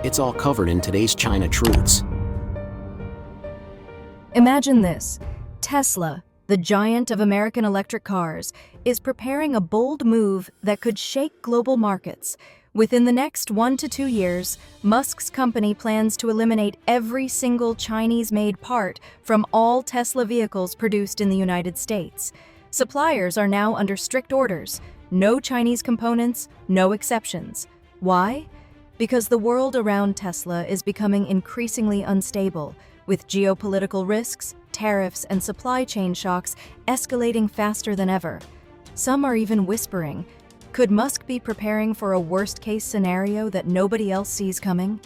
It's all covered in today's China Truths. Imagine this. Tesla, the giant of American electric cars, is preparing a bold move that could shake global markets. Within the next 1 to 2 years, Musk's company plans to eliminate every single Chinese-made part from all Tesla vehicles produced in the United States. Suppliers are now under strict orders. No Chinese components, no exceptions. Why? Because the world around Tesla is becoming increasingly unstable, with geopolitical risks, tariffs, and supply chain shocks escalating faster than ever. Some are even whispering, could Musk be preparing for a worst-case scenario that nobody else sees coming?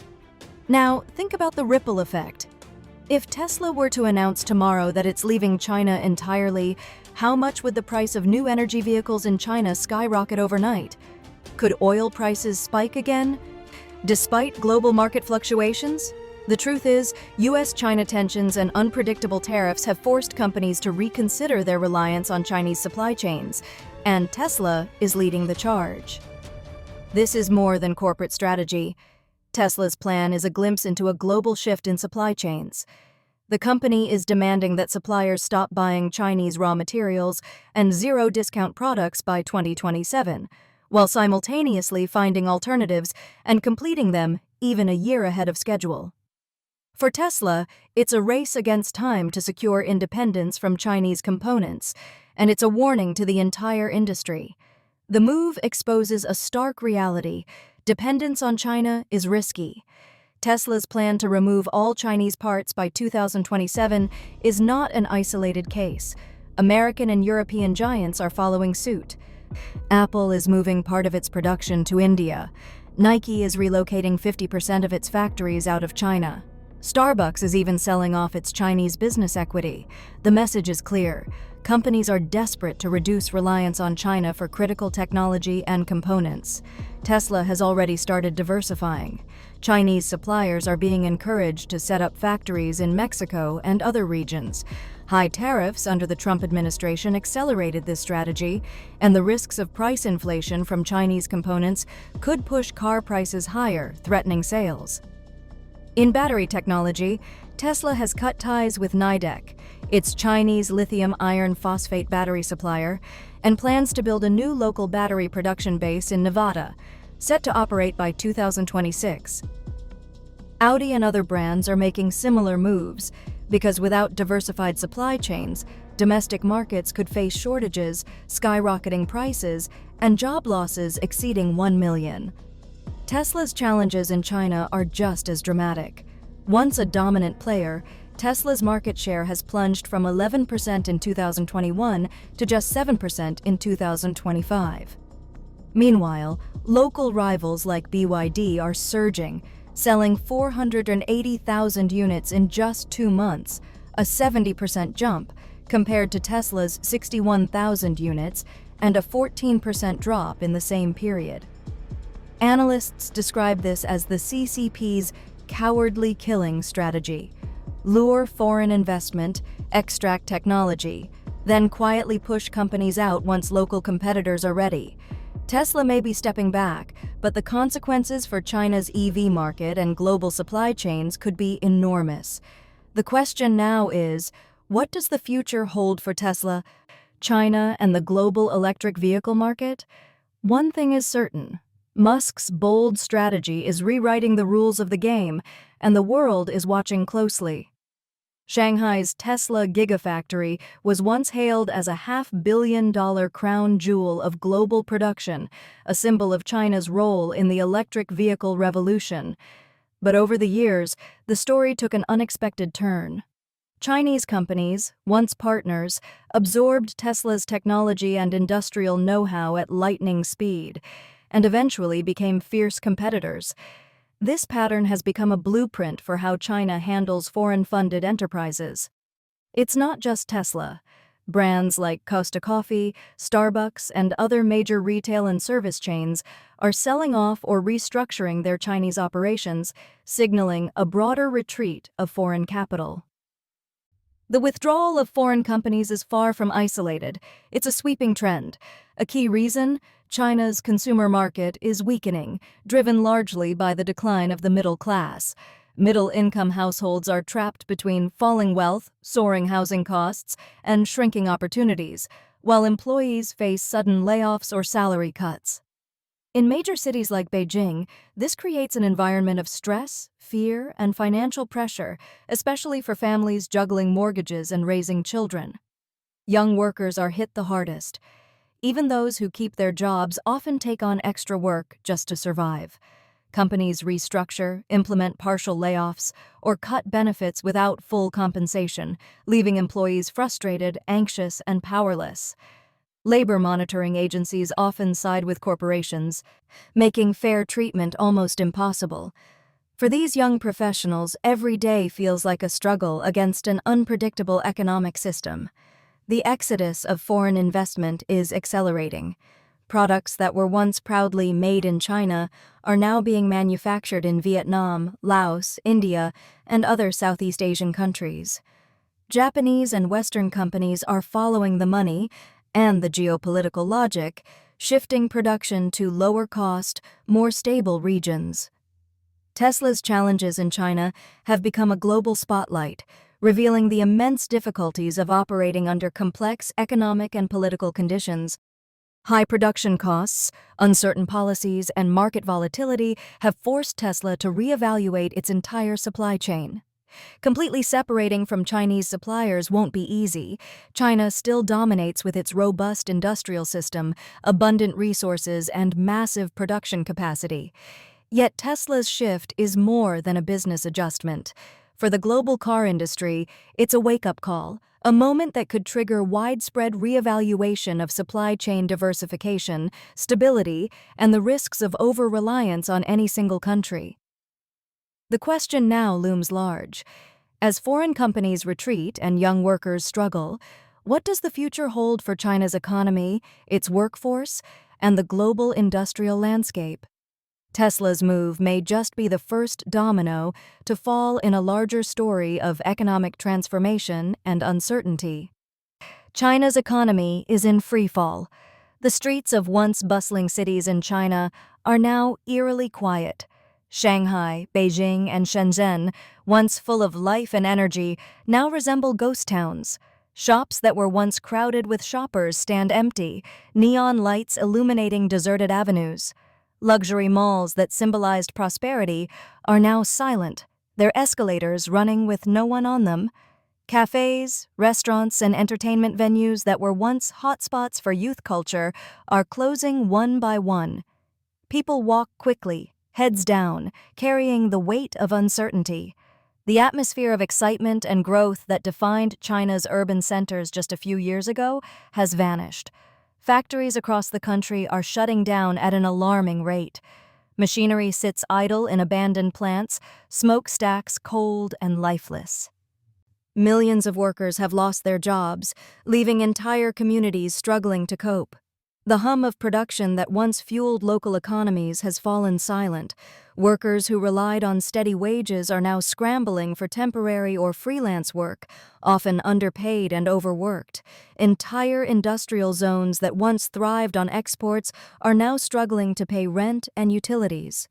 Now, think about the ripple effect. If Tesla were to announce tomorrow that it's leaving China entirely, how much would the price of new energy vehicles in China skyrocket overnight? Could oil prices spike again? Despite global market fluctuations? The truth is, US-China tensions and unpredictable tariffs have forced companies to reconsider their reliance on Chinese supply chains, and Tesla is leading the charge. This is more than corporate strategy. Tesla's plan is a glimpse into a global shift in supply chains. The company is demanding that suppliers stop buying Chinese raw materials and zero-discount products by 2027, while simultaneously finding alternatives and completing them even a year ahead of schedule. For Tesla, it's a race against time to secure independence from Chinese components, and it's a warning to the entire industry. The move exposes a stark reality. Dependence on China is risky. Tesla's plan to remove all Chinese parts by 2027 is not an isolated case. American and European giants are following suit. Apple is moving part of its production to India. Nike is relocating 50% of its factories out of China. Starbucks is even selling off its Chinese business equity. The message is clear. Companies are desperate to reduce reliance on China for critical technology and components. Tesla has already started diversifying. Chinese suppliers are being encouraged to set up factories in Mexico and other regions. High tariffs under the Trump administration accelerated this strategy, and the risks of price inflation from Chinese components could push car prices higher, threatening sales. In battery technology, Tesla has cut ties with Nidec, its Chinese lithium iron phosphate battery supplier, and plans to build a new local battery production base in Nevada, set to operate by 2026. Audi and other brands are making similar moves, because without diversified supply chains, domestic markets could face shortages, skyrocketing prices, and job losses exceeding 1 million. Tesla's challenges in China are just as dramatic. Once a dominant player, Tesla's market share has plunged from 11% in 2021 to just 7% in 2025. Meanwhile, local rivals like BYD are surging, selling 480,000 units in just 2 months, a 70% jump compared to Tesla's 61,000 units and a 14% drop in the same period. Analysts describe this as the CCP's cowardly killing strategy. Lure foreign investment, extract technology, then quietly push companies out once local competitors are ready. Tesla may be stepping back, but the consequences for China's EV market and global supply chains could be enormous. The question now is, what does the future hold for Tesla, China, and the global electric vehicle market? One thing is certain. Musk's bold strategy is rewriting the rules of the game, and the world is watching closely. Shanghai's Tesla Gigafactory was once hailed as a $500 million crown jewel of global production, a symbol of China's role in the electric vehicle revolution. But over the years, the story took an unexpected turn. Chinese companies, once partners, absorbed Tesla's technology and industrial know-how at lightning speed, and eventually became fierce competitors. This pattern has become a blueprint for how China handles foreign-funded enterprises. It's not just Tesla. Brands like Costa Coffee, Starbucks, and other major retail and service chains are selling off or restructuring their Chinese operations, signaling a broader retreat of foreign capital. The withdrawal of foreign companies is far from isolated. It's a sweeping trend. A key reason? China's consumer market is weakening, driven largely by the decline of the middle class. Middle-income households are trapped between falling wealth, soaring housing costs, and shrinking opportunities, while employees face sudden layoffs or salary cuts. In major cities like Beijing, this creates an environment of stress, fear, and financial pressure, especially for families juggling mortgages and raising children. Young workers are hit the hardest. Even those who keep their jobs often take on extra work just to survive. Companies restructure, implement partial layoffs, or cut benefits without full compensation, leaving employees frustrated, anxious, and powerless. Labor monitoring agencies often side with corporations, making fair treatment almost impossible. For these young professionals, every day feels like a struggle against an unpredictable economic system. The exodus of foreign investment is accelerating. Products that were once proudly made in China are now being manufactured in Vietnam, Laos, India, and other Southeast Asian countries. Japanese and Western companies are following the money and the geopolitical logic, shifting production to lower-cost, more stable regions. Tesla's challenges in China have become a global spotlight, revealing the immense difficulties of operating under complex economic and political conditions. High production costs, uncertain policies, and market volatility have forced Tesla to reevaluate its entire supply chain. Completely separating from Chinese suppliers won't be easy. China still dominates with its robust industrial system, abundant resources, and massive production capacity. Yet Tesla's shift is more than a business adjustment. For the global car industry, it's a wake-up call, a moment that could trigger widespread reevaluation of supply chain diversification, stability, and the risks of over-reliance on any single country. The question now looms large. As foreign companies retreat and young workers struggle, what does the future hold for China's economy, its workforce, and the global industrial landscape? Tesla's move may just be the first domino to fall in a larger story of economic transformation and uncertainty. China's economy is in freefall. The streets of once bustling cities in China are now eerily quiet. Shanghai, Beijing, and Shenzhen, once full of life and energy, now resemble ghost towns. Shops that were once crowded with shoppers stand empty, neon lights illuminating deserted avenues. Luxury malls that symbolized prosperity are now silent, their escalators running with no one on them. Cafes, restaurants, and entertainment venues that were once hotspots for youth culture are closing one by one. People walk quickly, heads down, carrying the weight of uncertainty. The atmosphere of excitement and growth that defined China's urban centers just a few years ago has vanished. Factories across the country are shutting down at an alarming rate. Machinery sits idle in abandoned plants, smokestacks cold and lifeless. Millions of workers have lost their jobs, leaving entire communities struggling to cope. The hum of production that once fueled local economies has fallen silent. Workers who relied on steady wages are now scrambling for temporary or freelance work, often underpaid and overworked. Entire industrial zones that once thrived on exports are now struggling to pay rent and utilities.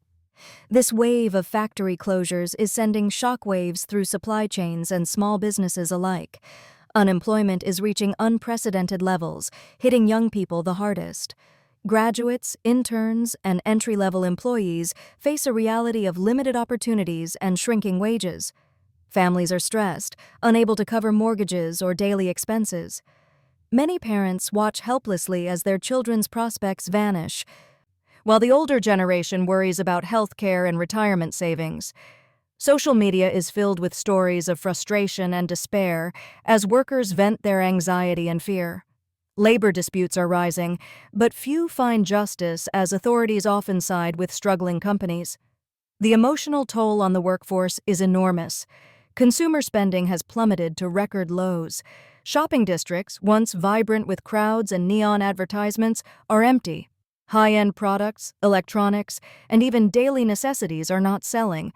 This wave of factory closures is sending shockwaves through supply chains and small businesses alike. Unemployment is reaching unprecedented levels, hitting young people the hardest. Graduates, interns, and entry-level employees face a reality of limited opportunities and shrinking wages. Families are stressed, unable to cover mortgages or daily expenses. Many parents watch helplessly as their children's prospects vanish, while the older generation worries about health care and retirement savings. Social media is filled with stories of frustration and despair as workers vent their anxiety and fear. Labor disputes are rising, but few find justice as authorities often side with struggling companies. The emotional toll on the workforce is enormous. Consumer spending has plummeted to record lows. Shopping districts, once vibrant with crowds and neon advertisements, are empty. High-end products, electronics, and even daily necessities are not selling.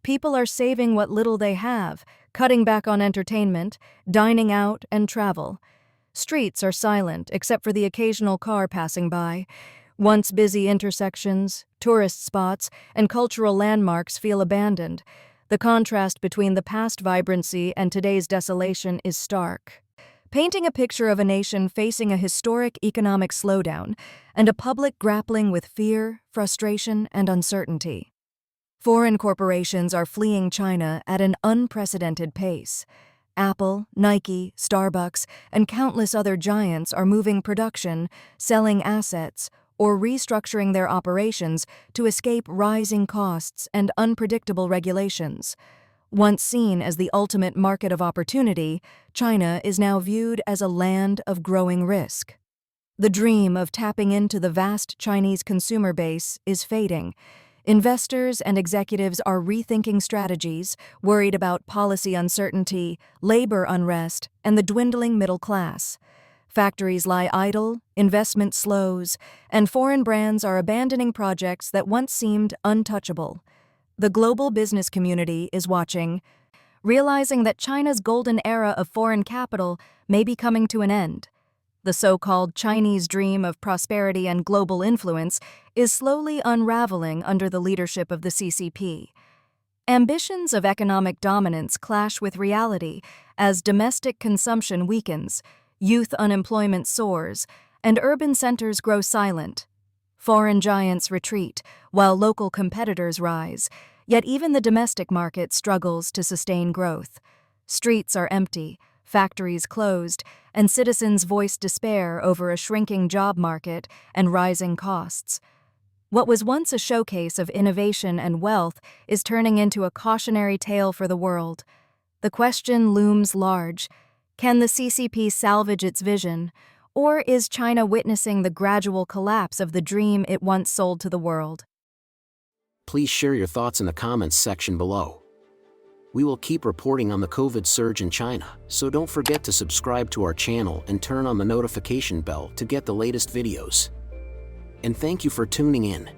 People are saving what little they have, cutting back on entertainment, dining out, and travel. Streets are silent except for the occasional car passing by. Once busy intersections, tourist spots, and cultural landmarks feel abandoned. The contrast between the past vibrancy and today's desolation is stark, painting a picture of a nation facing a historic economic slowdown and a public grappling with fear, frustration, and uncertainty. Foreign corporations are fleeing China at an unprecedented pace. Apple, Nike, Starbucks, and countless other giants are moving production, selling assets, or restructuring their operations to escape rising costs and unpredictable regulations. Once seen as the ultimate market of opportunity, China is now viewed as a land of growing risk. The dream of tapping into the vast Chinese consumer base is fading. Investors and executives are rethinking strategies, worried about policy uncertainty, labor unrest, and the dwindling middle class. Factories lie idle, investment slows, and foreign brands are abandoning projects that once seemed untouchable. The global business community is watching, realizing that China's golden era of foreign capital may be coming to an end. The so-called Chinese dream of prosperity and global influence is slowly unraveling under the leadership of the CCP. Ambitions of economic dominance clash with reality as domestic consumption weakens, youth unemployment soars, and urban centers grow silent. Foreign giants retreat, while local competitors rise, yet even the domestic market struggles to sustain growth. Streets are empty, factories closed, and citizens voice despair over a shrinking job market and rising costs. What was once a showcase of innovation and wealth is turning into a cautionary tale for the world. The question looms large: can the CCP salvage its vision, or is China witnessing the gradual collapse of the dream it once sold to the world? Please share your thoughts in the comments section below. We will keep reporting on the COVID surge in China, so don't forget to subscribe to our channel and turn on the notification bell to get the latest videos. And thank you for tuning in.